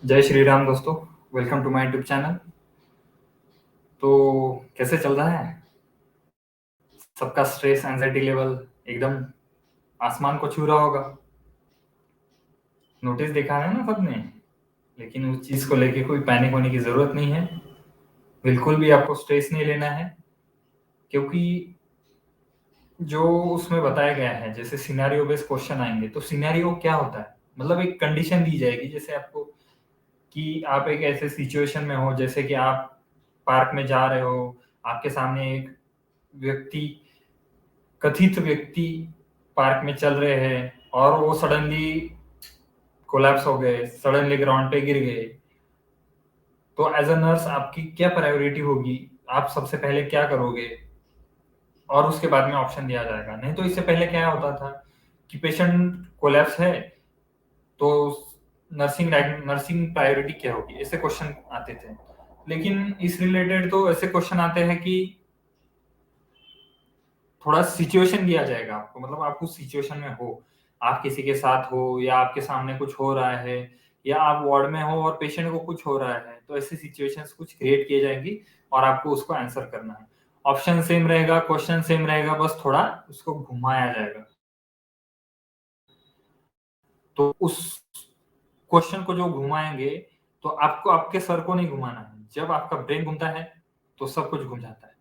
जय श्री राम दोस्तों। Welcome to my YouTube channel. तो कैसे चल रहा है सबका? स्ट्रेस एंजाइटी लेवल एकदम आसमान को छू रहा होगा। नोटिस देखा है ना सबने। लेकिन उस चीज को लेके कोई पैनिक होने की जरूरत नहीं है। बिल्कुल भी आपको स्ट्रेस नहीं लेना है, क्योंकि जो उसमें बताया गया है, जैसे सिनेरियो बेस्ड क्वेश्चन आएंगे तो सिनेरियो क्या होता है, मतलब एक कंडीशन दी जाएगी जैसे आपको, कि आप एक ऐसे सिचुएशन में हो जैसे कि आप पार्क में जा रहे हो, आपके सामने एक व्यक्ति, कथित व्यक्ति पार्क में चल रहे हैं और वो सडनली कोलैप्स हो गए, सडनली ग्राउंड पे गिर गए। तो एज अ नर्स आपकी क्या प्रायोरिटी होगी? आप सबसे पहले क्या करोगे? और उसके बाद में ऑप्शन दिया जाएगा। नहीं तो इससे पहले क्या होता था कि पेशेंट कोलैप्स है तो नर्सिंग नर्सिंग प्रायोरिटी क्या होगी, ऐसे क्वेश्चन आते थे। लेकिन इस रिलेटेड तो ऐसे क्वेश्चन आते हैं कि थोड़ा सिचुएशन दिया जाएगा आपको, मतलब आप उस सिचुएशन में हो, आप किसी के साथ हो या आपके सामने कुछ हो रहा है, या आप वार्ड में हो और पेशेंट को कुछ हो रहा है, तो ऐसी सिचुएशंस कुछ क्रिएट किए जाएंगी और आपको उसको आंसर करना है। ऑप्शन सेम रहेगा, क्वेश्चन सेम रहेगा, बस थोड़ा उसको घुमाया जाएगा। तो उस क्वेश्चन को जो घुमाएंगे, तो आपको आपके सर को नहीं घुमाना है। जब आपका ब्रेन घूमता है तो सब कुछ घूम जाता है।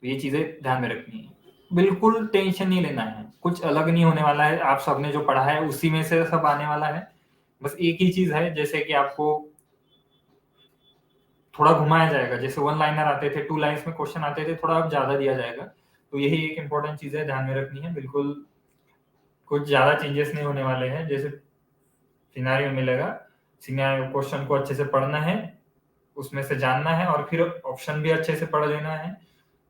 तो ये चीजें ध्यान में रखनी है। बिल्कुल टेंशन नहीं लेना है, कुछ अलग नहीं होने वाला है। आप सबने जो पढ़ा है उसी में से सब आने वाला है। बस एक ही चीज है, जैसे कि आपको थोड़ा घुमाया जाएगा। जैसे वन लाइनर आते थे, टू लाइन्स में क्वेश्चन आते थे, थोड़ा अब ज्यादा दिया जाएगा। तो यही एक इंपॉर्टेंट चीज है, ध्यान में रखनी है। बिल्कुल कुछ ज्यादा चेंजेस नहीं होने वाले हैं। जैसे सिनेरियो मिलेगा, सिनेरियो क्वेश्चन को अच्छे से पढ़ना है, उसमें से जानना है और फिर ऑप्शन भी अच्छे से पढ़ लेना है,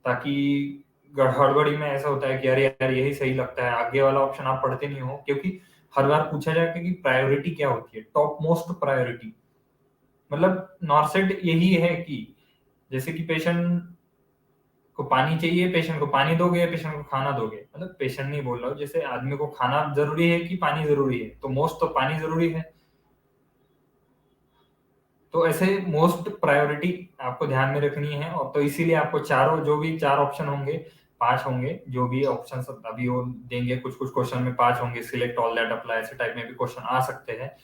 ताकि हड़बड़ी में ऐसा होता है कि अरे यार यही सही लगता है, आगे वाला ऑप्शन आप पढ़ते नहीं हो। क्योंकि हर बार पूछा जाएगा कि प्रायोरिटी क्या होती है, टॉप मोस्ट प्रायोरिटी। मतलब नॉर्सेट यही है कि जैसे कि पेशेंट को पानी चाहिए, पेशेंट को पानी दोगे, पेशेंट को खाना दोगे। मतलब पेशेंट नहीं बोल रहा हूँ, जैसे आदमी को खाना जरूरी है कि पानी जरूरी है, तो मोस्ट तो पानी जरूरी है। तो ऐसे मोस्ट प्रायोरिटी आपको ध्यान में रखनी है। और तो इसीलिए आपको चारों, जो भी चार ऑप्शन होंगे, पांच होंगे, जो भी ऑप्शन अभी वो देंगे, कुछ कुछ क्वेश्चन में पांच होंगे, सिलेक्ट ऑल दैट अप्लाई, ऐसे टाइप में भी क्वेश्चन आ सकते हैं।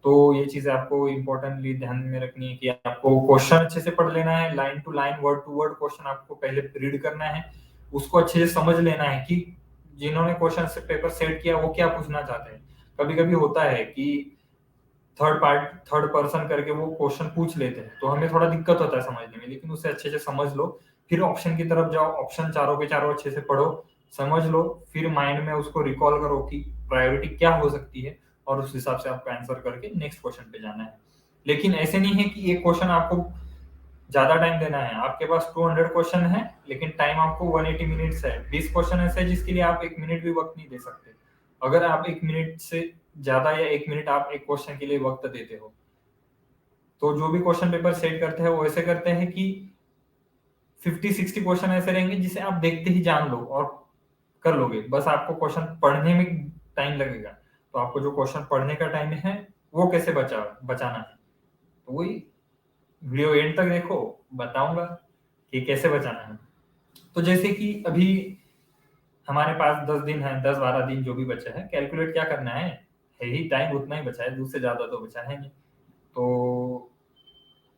तो ये चीजें आपको इंपॉर्टेंटली ध्यान में रखनी है कि आपको क्वेश्चन अच्छे से पढ़ लेना है, line to line, word to word question आपको पहले रीड करना है, उसको अच्छे से समझ लेना है कि जिन्होंने क्वेश्चन से पेपर सेट किया वो क्या पूछना चाहते हैं। कभी कभी होता है कि थर्ड पर्सन करके वो क्वेश्चन पूछ लेते हैं, तो हमें थोड़ा दिक्कत होता है समझने में। लेकिन उसे अच्छे से समझ लो, फिर ऑप्शन की तरफ जाओ, ऑप्शन चारों के चारों अच्छे से पढ़ो, समझ लो, फिर माइंड में उसको रिकॉल करो कि प्रायोरिटी क्या हो सकती है, और उस हिसाब से आपको आंसर करके नेक्स्ट क्वेश्चन पे जाना है। लेकिन ऐसे नहीं है कि एक क्वेश्चन आपको ज्यादा टाइम देना है। आपके पास 200 क्वेश्चन है, लेकिन टाइम आपको 180 मिनट्स है। 20 क्वेश्चन ऐसे है जिसके लिए आप 1 मिनट भी वक्त नहीं दे सकते। अगर आप 1 मिनट से ज्यादा या 1 मिनट आप एक क्वेश्चन के लिए वक्त देते हो, तो जो भी क्वेश्चन पेपर सेट करते हैं वो ऐसे करते हैं कि 50-60 क्वेश्चन ऐसे रहेंगे जिसे आप देखते ही जान लो और कर लोगे। बस आपको क्वेश्चन पढ़ने में टाइम लगेगा। तो आपको जो क्वेश्चन पढ़ने का टाइम है वो कैसे बचाना है, तो वही वीडियो एंड तक देखो, बताऊंगा कि कैसे बचाना है। तो जैसे कि अभी हमारे पास 10 दिन है, 10-12 दिन जो भी बचा है, कैलकुलेट क्या करना है ही टाइम उतना ही बचा है, दूसरे ज्यादा तो बचा है नहीं। तो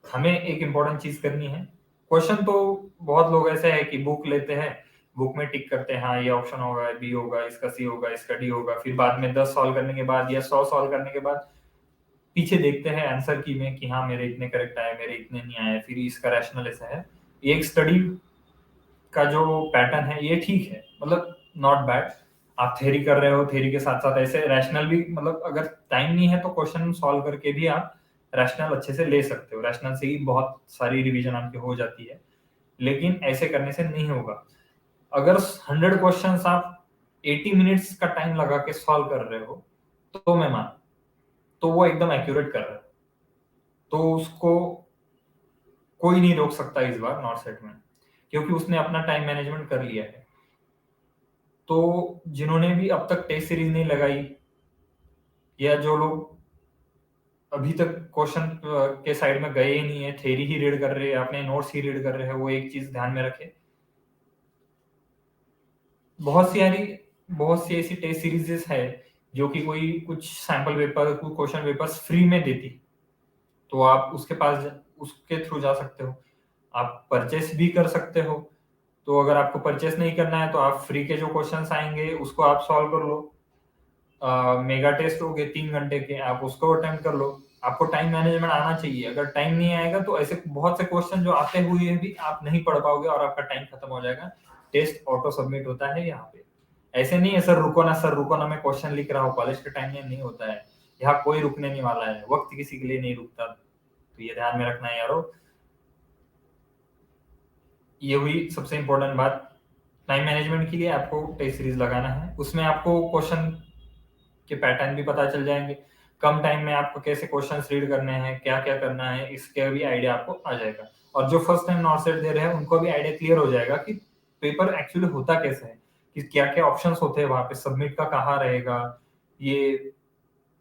हमें एक इम्पोर्टेंट चीज करनी है। क्वेश्चन तो बहुत लोग ऐसे है कि बुक लेते हैं, बुक में टिक करते हैं, हाँ ये ऑप्शन होगा, बी होगा, इसका सी होगा, इसका डी होगा, फिर बाद में 10 सॉल्व करने के बाद या 100 सॉल्व करने के बाद पीछे देखते हैं आंसर की में कि हाँ मेरे इतने करेक्ट आए, मेरे इतने नहीं आए, फिर इसका रैशनल ऐसा है। ये एक स्टडी का जो पैटर्न है ये ठीक है, मतलब नॉट बैड। आप थ्योरी कर रहे हो, थ्योरी के साथ साथ ऐसे रैशनल भी, मतलब अगर टाइम नहीं है तो क्वेश्चन सॉल्व करके भी आप रैशनल अच्छे से ले सकते हो। रैशनल से ही बहुत सारी रिवीजन आपकी हो जाती है। लेकिन ऐसे करने से नहीं होगा। अगर 100 क्वेश्चन आप 80 मिनट्स का टाइम लगा के सॉल्व कर रहे हो, तो मैं मान, तो वो एकदम एक्यूरेट कर रहा है। तो उसको कोई नहीं रोक सकता इस बार नॉर्थ सेट में, क्योंकि उसने अपना टाइम मैनेजमेंट कर लिया है। तो जिन्होंने भी अब तक टेस्ट सीरीज नहीं लगाई, या जो लोग अभी तक क्वेश्चन के साइड में गए ही नहीं है, थ्योरी ही रीड कर रहे हैं, अपने नोट्स ही रीड कर रहे हैं, वो एक चीज ध्यान में रखें। बहुत सी ऐसी टेस्ट सीरीजेस है जो कि कोई कुछ सैंपल पेपर, कुछ क्वेश्चन पेपर्स फ्री में देती, तो आप उसके थ्रू जा सकते हो। आप परचेस भी कर सकते हो। तो अगर आपको परचेस नहीं करना है तो आप फ्री के जो क्वेश्चंस आएंगे उसको आप सॉल्व कर लो। मेगा टेस्ट हो गए 3 घंटे के, आप उसको अटेम्प्ट कर लो। आपको टाइम मैनेजमेंट आना चाहिए। अगर टाइम नहीं आएगा तो ऐसे बहुत से क्वेश्चन जो आते हुए भी आप नहीं पढ़ पाओगे और आपका टाइम खत्म हो जाएगा। टेस्ट ऑटो सबमिट होता है यहाँ पे। ऐसे नहीं है सर रुको ना, मैं क्वेश्चन लिख रहा हूँ, कॉलेज के टाइम में नहीं होता है। यहाँ कोई रुकने नहीं वाला है, वक्त किसी के लिए नहीं रुकता, तो ये ध्यान में रखना है यारो। ये हुई सबसे इंपॉर्टेंट बात। टाइम मैनेजमेंट के लिए आपको टेस्ट सीरीज लगाना है, उसमें आपको क्वेश्चन के पैटर्न भी पता चल जाएंगे। कम टाइम में आपको कैसे क्वेश्चंस रीड करने हैं, क्या क्या करना है, इसका भी आइडिया आपको आ जाएगा। और जो फर्स्ट टाइम नॉट सेट दे रहे हैं उनको भी आइडिया क्लियर हो जाएगा कि पेपर एक्चुअली होता कैसे है, कि क्या क्या ऑप्शंस होते हैं वहां पे, सबमिट का कहाँ रहेगा, ये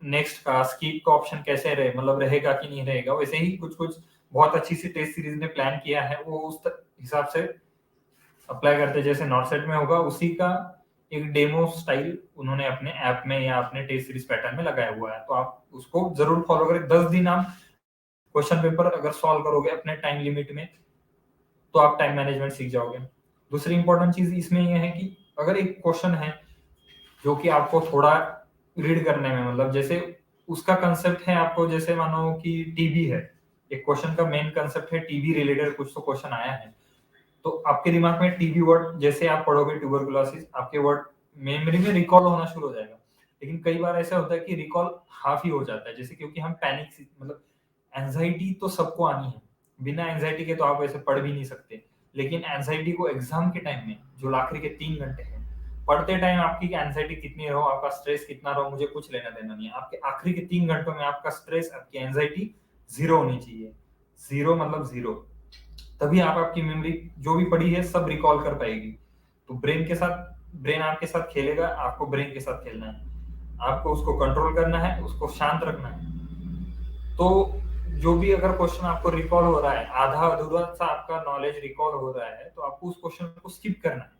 नेक्स्ट का स्कीप का ऑप्शन कैसे रहे, मतलब रहेगा कि नहीं रहेगा। वैसे ही कुछ कुछ बहुत अच्छी सी टेस्ट सीरीज ने प्लान किया है, वो उस हिसाब से अप्लाई करते जैसे नॉटसेट में होगा उसी का एक डेमो स्टाइल उन्होंने अपने ऐप में या अपने टेस्ट सीरीज पैटर्न में लगाया हुआ है। तो आप उसको जरूर फॉलो करें। 10 दिन आप क्वेश्चन पेपर अगर सॉल्व करोगे अपने टाइम लिमिट में तो आप टाइम मैनेजमेंट सीख जाओगे। दूसरी इंपॉर्टेंट चीज इसमें यह है कि अगर एक क्वेश्चन है जो कि आपको थोड़ा रीड करने में, मतलब जैसे उसका कंसेप्ट है, आपको जैसे मानो कि टीबी है, एक क्वेश्चन का मेन कंसेप्ट है टीबी रिलेटेड कुछ तो क्वेश्चन आया है, तो आपके दिमाग में टीबी वर्ड जैसे आप पढ़ोगे ट्यूबरकुलोसिस, आपके वर्ड मेमोरी में रिकॉल होना शुरू हो जाएगा। लेकिन कई बार ऐसा होता है कि रिकॉल हाफ ही हो जाता है, जैसे क्योंकि हम पैनिक, मतलब एंजाइटी तो सबको आनी है, बिना एंजाइटी के तो आप ऐसे पढ़ भी नहीं सकते। लेकिन एंजाइटी को एग्जाम के टाइम में जो आखिरी के 3 घंटे हैं, पढ़ते टाइम आपकी एंजाइटी कितनी रहो, आपका स्ट्रेस कितना रहो, मुझे कुछ लेना देना नहीं है। आपके आखिरी के 3 घंटों में आपका स्ट्रेस, आपकी एंजाइटी जीरो होनी चाहिए। जीरो मतलब जीरो, तभी आप आपकी मेमोरी जो भी पढ़ी है सब रिकॉल कर पाएगी। तो ब्रेन आपके साथ खेलेगा, आपको ब्रेन के साथ खेलना है, आपको उसको कंट्रोल करना है, उसको शांत रखना है। तो जो भी अगर क्वेश्चन आपको रिकॉल हो रहा है, आधा अधूरा सा आपका नॉलेज रिकॉल हो रहा है, तो आपको उस क्वेश्चन को स्किप करना है।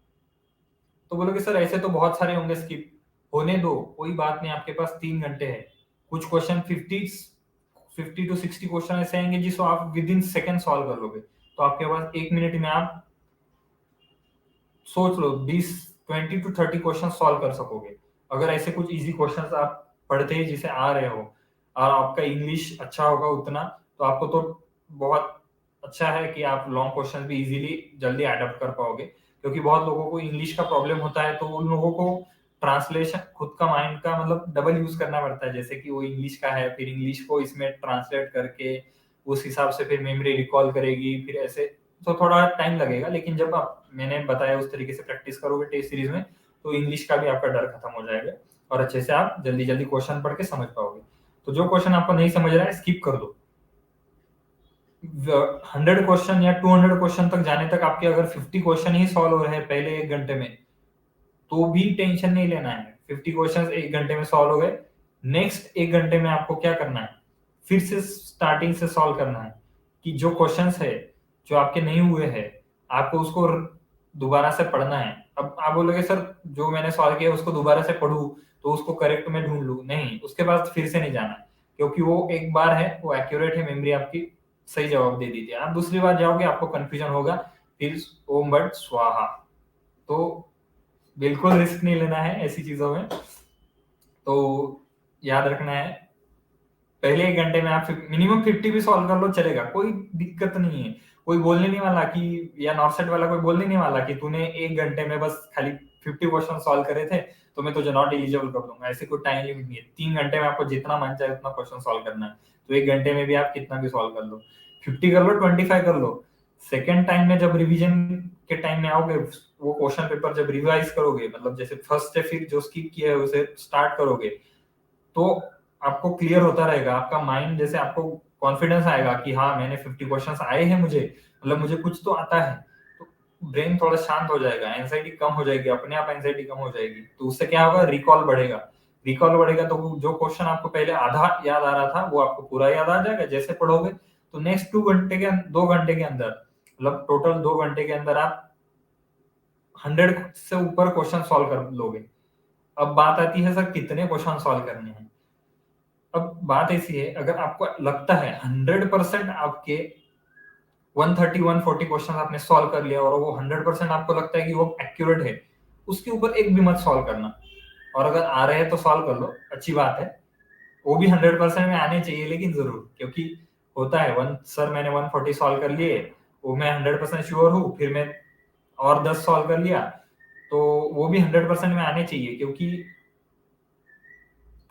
तो बोलोगे सर ऐसे तो बहुत सारे होंगे, स्किप होने दो, कोई बात नहीं, आपके पास 3 घंटे है। कुछ क्वेश्चन 50 to 60 क्वेश्चन ऐसे आएंगे जिसको आप विद इन सेकेंड सॉल्व कर लोगे। तो आपके पास 1 मिनट में आप सोच लो 20 to 30 क्वेश्चन सॉल्व कर सकोगे। अगर ऐसे कुछ इजी क्वेश्चंस आप पढ़ते ही जिसे आ रहे हो और आपका इंग्लिश अच्छा होगा उतना, तो आपको तो बहुत अच्छा है कि आप लॉन्ग क्वेश्चन भी इजीली जल्दी अडॉप्ट कर पाओगे। क्योंकि बहुत लोगों को इंग्लिश का प्रॉब्लम होता है, तो उन लोगों को ट्रांसलेशन खुद का माइंड का मतलब डबल यूज करना पड़ता है। जैसे कि वो इंग्लिश का है, फिर इंग्लिश को इसमें ट्रांसलेट करके उस हिसाब से फिर मेमोरी रिकॉल करेगी, फिर ऐसे तो थोड़ा टाइम लगेगा। लेकिन जब आप मैंने बताया उस तरीके से प्रैक्टिस करोगे टेस्ट सीरीज में, तो इंग्लिश का भी आपका डर खत्म हो जाएगा और अच्छे से आप जल्दी जल्दी क्वेश्चन पढ़ के समझ पाओगे। तो जो क्वेश्चन आपको नहीं समझ रहा है स्किप कर दो। 100 क्वेश्चन या 200 क्वेश्चन तक जाने तक आपके अगर 50 क्वेश्चन ही सॉल्व हो रहे हैं पहले 1 घंटे में, तो भी टेंशन नहीं लेना है। 50 क्वेश्चन 1 घंटे में सॉल्व हो गए, नेक्स्ट 1 घंटे में आपको क्या करना है, फिर से स्टार्टिंग से सॉल्व करना है। कि जो क्वेश्चंस है जो आपके नहीं हुए हैं, आपको उसको दोबारा से पढ़ना है। अब आप बोलोगे सर जो मैंने सॉल्व किया उसको दोबारा से पढ़ूं तो उसको करेक्ट में ढूंढ लूं, नहीं, उसके बाद फिर से नहीं जाना है। क्योंकि वो एक बार है, वो एक्यूरेट है, मेमोरी आपकी सही जवाब दे दी थी। आप दूसरी बार जाओगे आपको कंफ्यूजन होगा, फिर ओम बट स्वाहा। तो बिल्कुल रिस्क नहीं लेना है ऐसी चीजों में। तो याद रखना है, पहले 1 घंटे में आप मिनिमम 50 भी सॉल्व कर लो, चलेगा, कोई दिक्कत नहीं है। कोई बोलने नहीं वाला कि, या नॉर्थ वाला कोई बोलने नहीं वाला कि तूने 1 घंटे में बस खाली 50 क्वेश्चन सॉल्व करे थे तो मैं तुझे नॉट एलिजिबल कर दूंगा। ऐसे कोई टाइम लिमिट नहीं है। 3 घंटे में आपको जितना मन चाहे उतना क्वेश्चन सॉल्व करना है, तो 1 घंटे में भी आप कितना भी सॉल्व कर लो, 50 कर लो, 25 कर लो। सेकेंड टाइम में जब रिविजन के टाइम में आओगे, वो क्वेश्चन पेपर जब रिवाइज करोगे, मतलब जैसे फर्स्ट से फिर जो स्किप किया है उसे स्टार्ट करोगे, तो आपको क्लियर होता रहेगा। आपका माइंड जैसे आपको कॉन्फिडेंस आएगा कि हाँ मैंने 50 क्वेश्चंस आए हैं मुझे, मतलब मुझे कुछ तो आता है। तो ब्रेन थोड़ा शांत हो जाएगा, एंजाइटी कम हो जाएगी, अपने आप एंजाइटी कम हो जाएगी, तो उससे क्या होगा, रिकॉल बढ़ेगा। रिकॉल बढ़ेगा तो जो क्वेश्चन आपको पहले आधा याद आ रहा था वो आपको पूरा याद आ जाएगा जैसे पढ़ोगे। तो नेक्स्ट 2 घंटे के अंदर, मतलब टोटल 2 घंटे के अंदर आप 100 से ऊपर क्वेश्चन सॉल्व कर लोगे। अब बात आती है सर कितने क्वेश्चन सॉल्व करने हैं। अब बात ऐसी है, अगर आपको लगता है 100% आपके 130 140 क्वेश्चन आपने सॉल्व कर लिया और वो 100% आपको लगता है कि वो एक्यूरेट है, उसके ऊपर एक भी मत सॉल्व करना। और अगर आ रहे हैं तो सॉल्व कर लो, अच्छी बात है। वो भी 100% में आने चाहिए लेकिन जरूर, क्योंकि होता है वन सर मैंने 140 सॉल्व कर लिए, वो मैं 100% श्योर हूँ, फिर मैं और 10 सॉल्व कर लिया, तो वो भी 100% में आने चाहिए, क्योंकि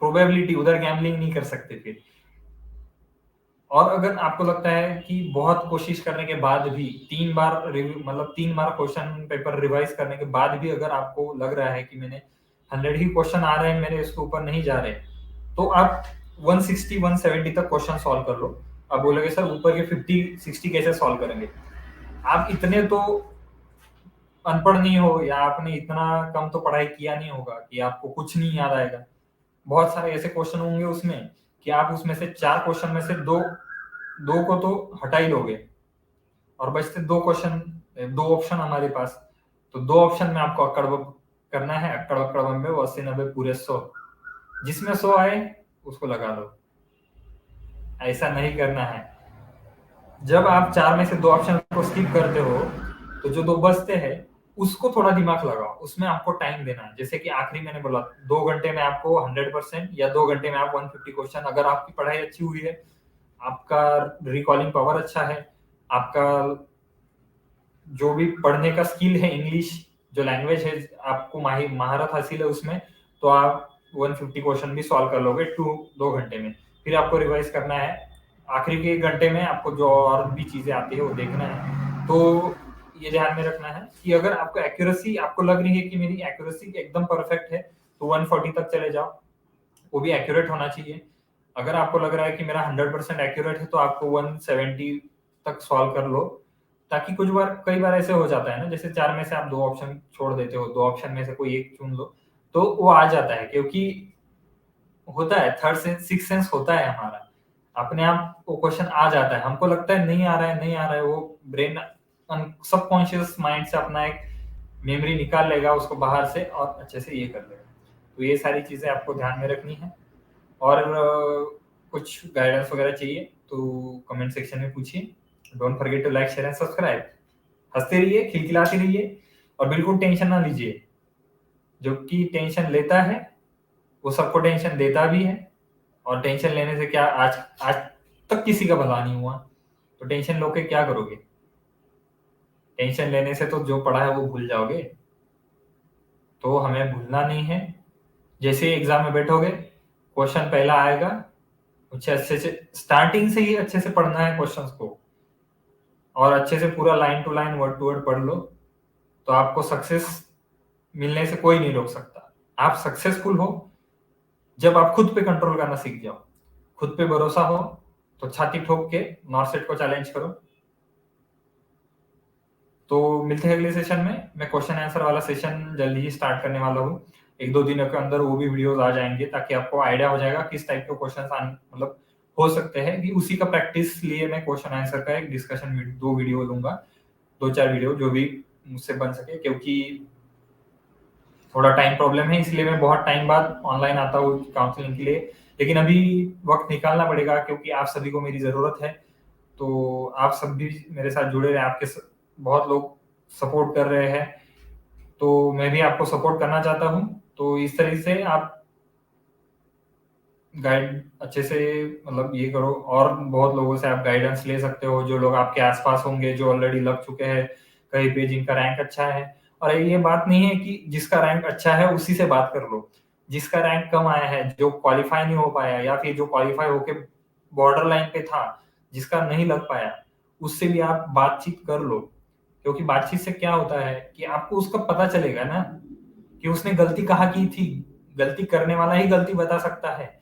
प्रोबेबिलिटी उधर गैम्बलिंग नहीं कर सकते फिर। और अगर आपको लगता है कि बहुत कोशिश करने के बाद भी 3 बार मतलब 3 बार क्वेश्चन पेपर रिवाइज करने के बाद भी अगर आपको लग रहा है कि मैंने 100 ही क्वेश्चन आ रहे हैं, मेरे इसके ऊपर नहीं जा रहे, तो आप 160 170 तक क्वेश्चन सॉल्व कर लो। आप बोलोगे सर ऊपर के 50 60 कैसे सॉल्व करेंगे। आप इतने तो अनपढ़ नहीं हो, या आपने इतना कम तो पढ़ाई किया नहीं होगा कि आपको कुछ नहीं याद आएगा। बहुत सारे ऐसे क्वेश्चन होंगे उसमें कि आप उसमें से 4 क्वेश्चन में से दो दो को तो हटा ही लोगे, और बचते 2 क्वेश्चन, 2 ऑप्शन हमारे पास। तो 2 ऑप्शन में आपको अक्कड़ करना है, अक्कड़ अक्कड़ बम्बे, वो 80 90 पूरे 100, जिसमें 100 आए उसको लगा लो। ऐसा नहीं करना है। जब आप 4 में से 2 ऑप्शन को स्किप करते हो, तो जो 2 बचते हैं उसको थोड़ा दिमाग लगाओ, उसमें आपको टाइम देना है। जैसे कि आखिरी मैंने बोला 2 घंटे में आपको 100% या 2 घंटे में आप 150 क्वेश्चन, अगर आपकी पढ़ाई अच्छी हुई है, आपका रिकॉलिंग पावर अच्छा है, आपका जो भी पढ़ने का स्किल है, इंग्लिश जो लैंग्वेज है, आपको महारत हासिल है उसमें, तो आप 150 क्वेश्चन भी सॉल्व कर लोगे 2 घंटे में। फिर आपको रिवाइज करना है आखिरी के 1 घंटे में, आपको जो और भी चीजें आती है वो देखना है। तो ये ध्यान में रखना है कि अगर आपको एक्यूरेसी, आपको लग रही है कि मेरी एक्यूरेसी एकदम परफेक्ट है, तो 140 तक चले जाओ, वो भी एक्यूरेट होना चाहिए। अगर आपको लग रहा है कि मेरा 100% एक्यूरेट है, तो आपको 170 तक सॉल्व कर लो। ताकि कई बार ऐसे हो जाता है ना, जैसे 4 में से आप 2 ऑप्शन छोड़ देते हो, 2 ऑप्शन में से कोई एक चुन लो, तो वो आ जाता है, क्योंकि होता है थर्ड सेंस, सिक्स सेंस होता है हमारा, अपने आप वो क्वेश्चन आ जाता है। हमको लगता है नहीं आ रहा है, नहीं आ रहा है, वो ब्रेन सबकॉन्शियस माइंड से अपना एक मेमोरी निकाल लेगा उसको बाहर से, और अच्छे से ये कर लेगा। तो ये सारी चीजें आपको ध्यान में रखनी है। और कुछ गाइडेंस वगैरह चाहिए तो कमेंट सेक्शन में पूछिए। Don't forget to like share and subscribe. हंसते रहिए, खिलखिलाते रहिए, और बिल्कुल टेंशन ना लीजिए। जो कि टेंशन लेता है वो सबको टेंशन देता भी है, और टेंशन लेने से क्या, आज आज तक किसी का भला नहीं हुआ, तो टेंशन लो के क्या करोगे। टेंशन लेने से तो जो पढ़ा है वो भूल जाओगे, तो हमें भूलना नहीं है। जैसे ही एग्जाम में बैठोगे, क्वेश्चन पहला आएगा, अच्छे अच्छे से स्टार्टिंग से ही अच्छे से पढ़ना है क्वेश्चंस को, और अच्छे से पूरा line to line word to word पढ़ लो, तो आपको सक्सेस मिलने से कोई नहीं रोक सकता। आप सक्सेसफुल हो जब आप खुद पे कंट्रोल करना सीख जाओ, खुद पे भरोसा हो, तो छाती ठोक के नॉर्सेट को चैलेंज करो। तो मिलते हैं अगले सेशन में। मैं क्वेश्चन आंसर वाला सेशन जल्दी ही स्टार्ट करने वाला हूँ, 1-2 दिनों के अंदर वो भी वीडियोस आ जाएंगे, ताकि आपको आइडिया हो जाएगा किस टाइप के क्वेश्चन मतलब हो सकते हैं। कि उसी का प्रैक्टिस लिए मैं क्वेश्चन आंसर का एक डिस्कशन 2 वीडियो लूंगा, 2-4 वीडियो जो भी मुझसे बन सके, क्योंकि थोड़ा टाइम प्रॉब्लम है, इसलिए मैं बहुत टाइम बाद ऑनलाइन आता हूँ काउंसलिंग के लिए। लेकिन अभी वक्त निकालना पड़ेगा, क्योंकि आप सभी को मेरी जरूरत है। तो आप सब भी मेरे साथ जुड़े रहे, बहुत लोग सपोर्ट कर रहे हैं, तो मैं भी आपको सपोर्ट करना चाहता हूँ। तो इस तरह से आप गाइड अच्छे से मतलब ये करो, और बहुत लोगों से आप गाइडेंस ले सकते हो, जो लोग आपके आसपास होंगे, जो ऑलरेडी लग चुके हैं कहीं पे, जिनका रैंक अच्छा है। और ये बात नहीं है कि जिसका रैंक अच्छा है उसी से बात कर लो, जिसका रैंक कम आया है, जो क्वालिफाई नहीं हो पाया, या फिर जो क्वालिफाई होके बॉर्डर लाइन पे था, जिसका नहीं लग पाया, उससे भी आप बातचीत कर लो। क्योंकि बातचीत से क्या होता है कि आपको उसका पता चलेगा ना, कि उसने गलती कहाँ की थी। गलती करने वाला ही गलती बता सकता है।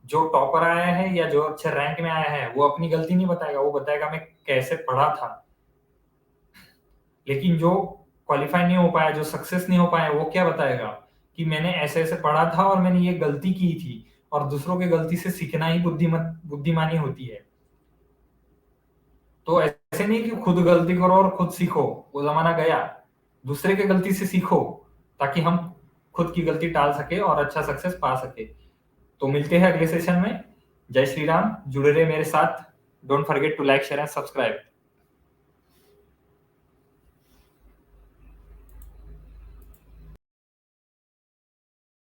जो टॉपर आया है या जो अच्छे रैंक में आया है, वो अपनी गलती नहीं बताएगा, वो बताएगा मैं कैसे पढ़ा था। लेकिन जो क्वालिफाई नहीं हो पाया, जो सक्सेस नहीं हो पाया, वो क्या बताएगा कि मैंने ऐसे-ऐसे पढ़ा था और मैंने ये गलती की थी और दूसरों की गलती से सीखना ही बुद्धिमानी होती है। तो ऐसे नहीं कि खुद गलती करो और खुद सीखो, वो ज़माना गया। दूसरे की गलती से सीखो, ताकि हम खुद की गलती टाल सके और अच्छा सक्सेस पा सके। तो मिलते हैं अगले सेशन में। जय श्री राम, जुड़े रहे मेरे साथ। Don't forget to like, share and subscribe.